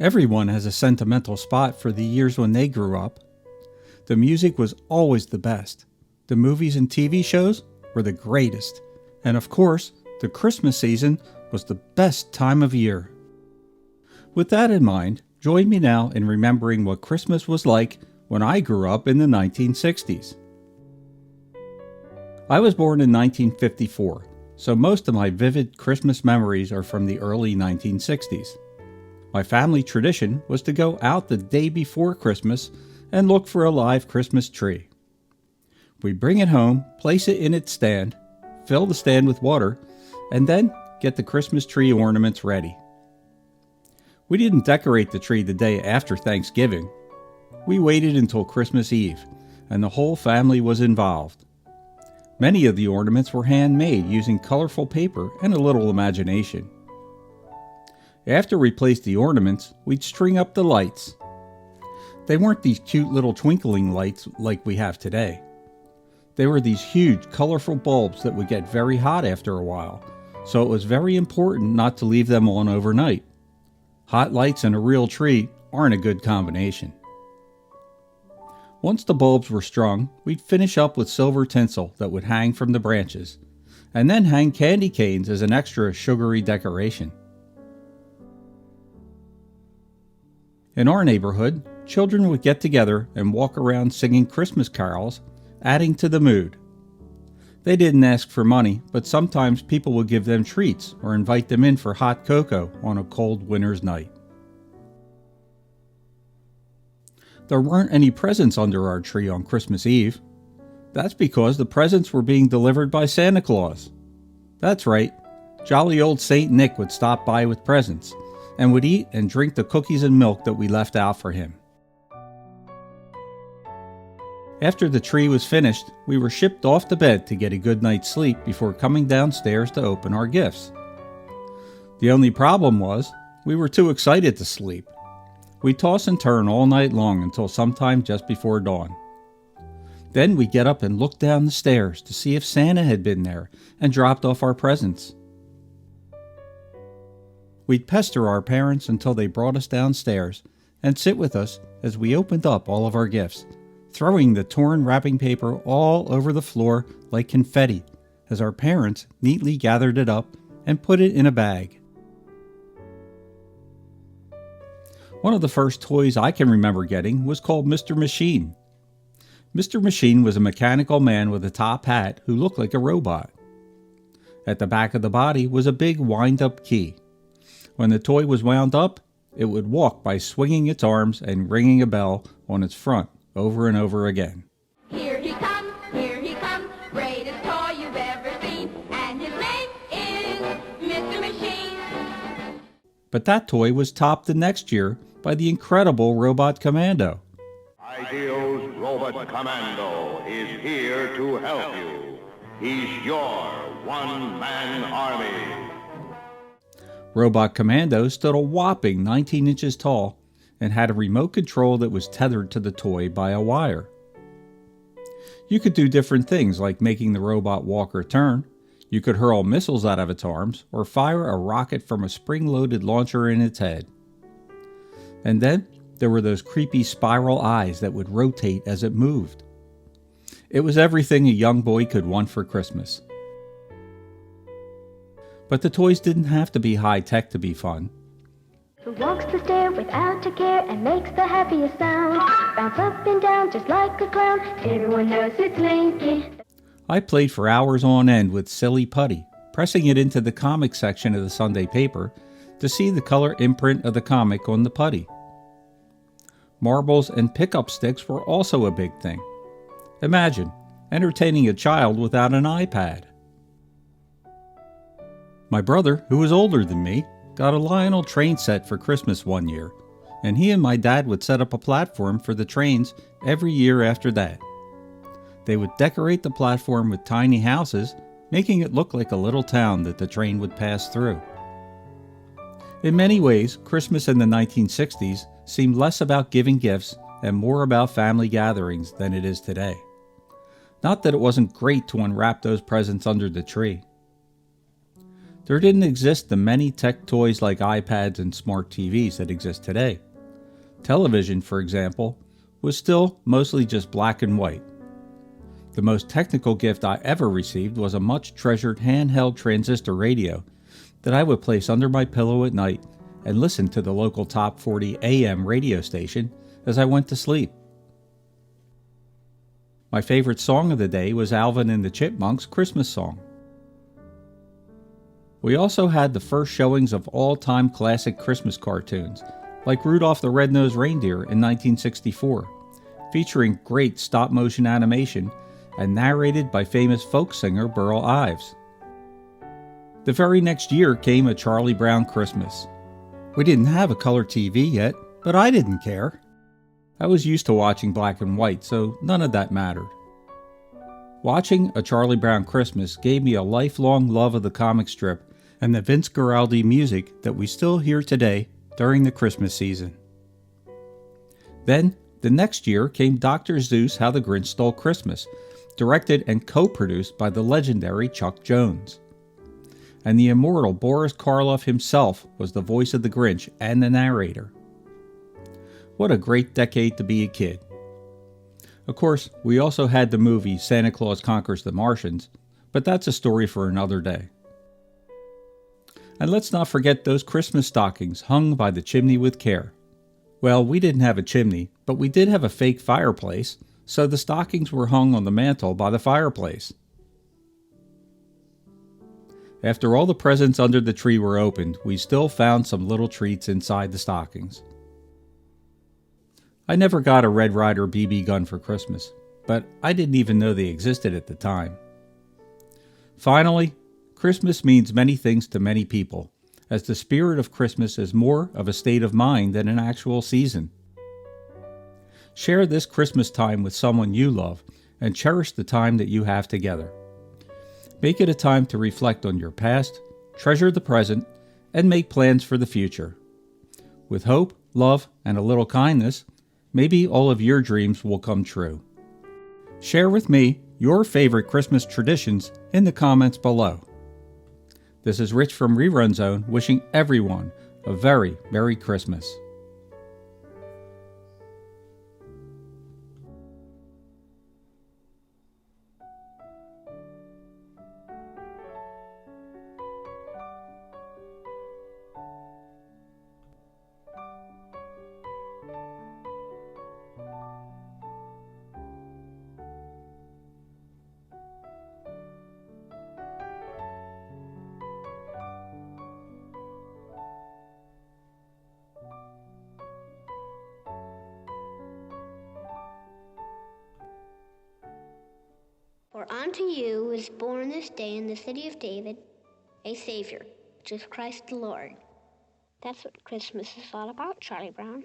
Everyone has a sentimental spot for the years when they grew up. The music was always the best. The movies and TV shows were the greatest. And of course, the Christmas season was the best time of year. With that in mind, join me now in remembering what Christmas was like when I grew up in the 1960s. I was born in 1954, so most of my vivid Christmas memories are from the early 1960s. My family tradition was to go out the day before Christmas and look for a live Christmas tree. We'd bring it home, place it in its stand, fill the stand with water, and then get the Christmas tree ornaments ready. We didn't decorate the tree the day after Thanksgiving. We waited until Christmas Eve, and the whole family was involved. Many of the ornaments were handmade using colorful paper and a little imagination. After we placed the ornaments, we'd string up the lights. They weren't these cute little twinkling lights like we have today. They were these huge, colorful bulbs that would get very hot after a while, so it was very important not to leave them on overnight. Hot lights and a real tree aren't a good combination. Once the bulbs were strung, we'd finish up with silver tinsel that would hang from the branches, and then hang candy canes as an extra sugary decoration. In our neighborhood, children would get together and walk around singing Christmas carols, adding to the mood. They didn't ask for money, but sometimes people would give them treats or invite them in for hot cocoa on a cold winter's night. There weren't any presents under our tree on Christmas Eve. That's because the presents were being delivered by Santa Claus. That's right, jolly old Saint Nick would stop by with presents and would eat and drink the cookies and milk that we left out for him. After the tree was finished, we were shipped off to bed to get a good night's sleep before coming downstairs to open our gifts. The only problem was, we were too excited to sleep. We'd toss and turn all night long until sometime just before dawn. Then we'd get up and look down the stairs to see if Santa had been there and dropped off our presents. We'd pester our parents until they brought us downstairs and sit with us as we opened up all of our gifts, throwing the torn wrapping paper all over the floor like confetti as our parents neatly gathered it up and put it in a bag. One of the first toys I can remember getting was called Mr. Machine. Mr. Machine was a mechanical man with a top hat who looked like a robot. At the back of the body was a big wind-up key. When the toy was wound up, it would walk by swinging its arms and ringing a bell on its front over and over again. Here he comes, greatest toy you've ever seen, and his name is Mr. Machine. But that toy was topped the next year by the incredible Robot Commando. Ideal's Robot Commando is here to help you. He's your one-man army. Robot Commando stood a whopping 19 inches tall and had a remote control that was tethered to the toy by a wire. You could do different things like making the robot walk or turn. You could hurl missiles out of its arms or fire a rocket from a spring-loaded launcher in its head. And then there were those creepy spiral eyes that would rotate as it moved. It was everything a young boy could want for Christmas. But the toys didn't have to be high-tech to be fun. Who walks the stair without a care and makes the happiest sound. Bounce up and down just like a clown. Everyone knows it's Linky. I played for hours on end with Silly Putty, pressing it into the comic section of the Sunday paper to see the color imprint of the comic on the putty. Marbles and pickup sticks were also a big thing. Imagine entertaining a child without an iPad. My brother, who was older than me, got a Lionel Train set for Christmas one year, and he and my dad would set up a platform for the trains every year after that. They would decorate the platform with tiny houses, making it look like a little town that the train would pass through. In many ways, Christmas in the 1960s seemed less about giving gifts and more about family gatherings than it is today. Not that it wasn't great to unwrap those presents under the tree. There didn't exist the many tech toys like iPads and smart TVs that exist today. Television, for example, was still mostly just black and white. The most technical gift I ever received was a much treasured handheld transistor radio that I would place under my pillow at night and listen to the local top 40 AM radio station as I went to sleep. My favorite song of the day was Alvin and the Chipmunks' Christmas song. We also had the first showings of all-time classic Christmas cartoons, like Rudolph the Red-Nosed Reindeer in 1964, featuring great stop-motion animation and narrated by famous folk singer Burl Ives. The very next year came A Charlie Brown Christmas. We didn't have a color TV yet, but I didn't care. I was used to watching black and white, so none of that mattered. Watching A Charlie Brown Christmas gave me a lifelong love of the comic strip and the Vince Guaraldi music that we still hear today during the Christmas season. Then, the next year came Dr. Seuss' How the Grinch Stole Christmas, directed and co-produced by the legendary Chuck Jones. And the immortal Boris Karloff himself was the voice of the Grinch and the narrator. What a great decade to be a kid. Of course, we also had the movie Santa Claus Conquers the Martians, but that's a story for another day. And let's not forget those Christmas stockings hung by the chimney with care. Well, we didn't have a chimney, but we did have a fake fireplace, so the stockings were hung on the mantel by the fireplace. After all the presents under the tree were opened, we still found some little treats inside the stockings. I never got a Red Ryder BB gun for Christmas, but I didn't even know they existed at the time. Finally, Christmas means many things to many people, as the spirit of Christmas is more of a state of mind than an actual season. Share this Christmas time with someone you love and cherish the time that you have together. Make it a time to reflect on your past, treasure the present, and make plans for the future. With hope, love, and a little kindness, maybe all of your dreams will come true. Share with me your favorite Christmas traditions in the comments below. This is Rich from Rerun Zone wishing everyone a very Merry Christmas. For unto you is born this day in the city of David a Savior, which is Christ the Lord. That's what Christmas is all about, Charlie Brown.